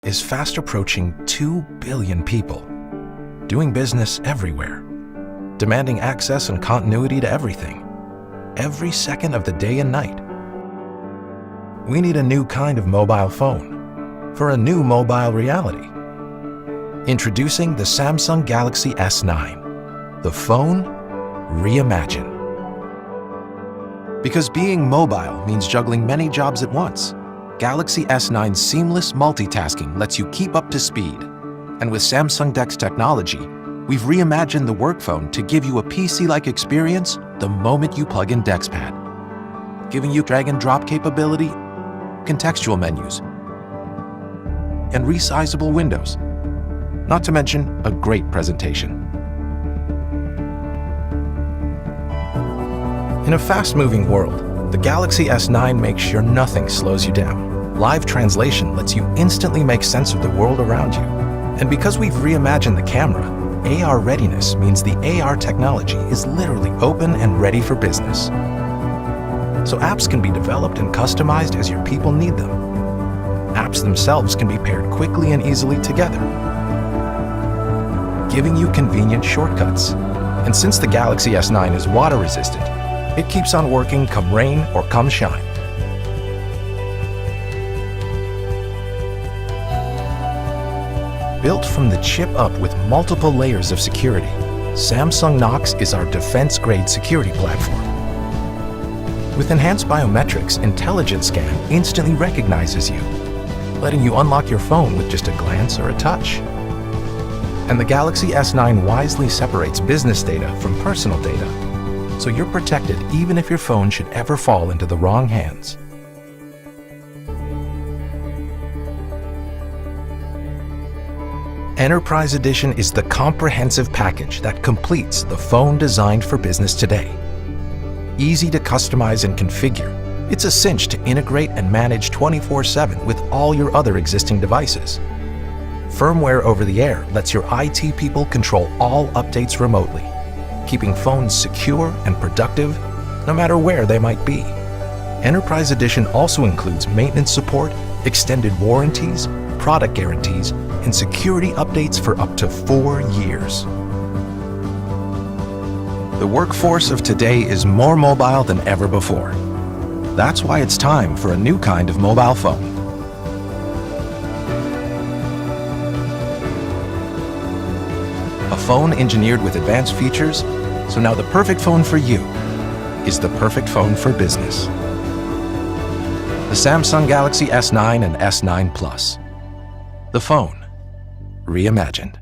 is fast approaching 2 billion people, doing business everywhere, demanding access and continuity to everything, every second of the day and night. We need a new kind of mobile phone for a new mobile reality. Introducing the Samsung Galaxy S9, the phone reimagined. Because being mobile means juggling many jobs at once, Galaxy S9's seamless multitasking lets you keep up to speed. And with Samsung DeX technology, we've reimagined the work phone to give you a PC-like experience the moment you plug in DeXPad, giving you drag and drop capability, contextual menus, and resizable windows, not to mention a great presentation. In a fast-moving world, the Galaxy S9 makes sure nothing slows you down. Live translation lets you instantly make sense of the world around you. And because we've reimagined the camera, AR readiness means the AR technology is literally open and ready for business. So apps can be developed and customized as your people need them. Apps themselves can be paired quickly and easily together, giving you convenient shortcuts. And since the Galaxy S9 is water resistant, it keeps on working come rain or come shine. Built from the chip up with multiple layers of security, Samsung Knox is our defense-grade security platform. With enhanced biometrics, Intelligent Scan instantly recognizes you, letting you unlock your phone with just a glance or a touch. And the Galaxy S9 wisely separates business data from personal data, so you're protected even if your phone should ever fall into the wrong hands. Enterprise Edition is the comprehensive package that completes the phone designed for business today. Easy to customize and configure, it's a cinch to integrate and manage 24/7 with all your other existing devices. Firmware over the air lets your IT people control all updates remotely, keeping phones secure and productive no matter where they might be. Enterprise Edition also includes maintenance support, extended warranties, product guarantees, and security updates for up to 4 years. The workforce of today is more mobile than ever before. That's why it's time for a new kind of mobile phone. A phone engineered with advanced features, so now the perfect phone for you is the perfect phone for business. The Samsung Galaxy S9 and S9 Plus. The phone reimagined.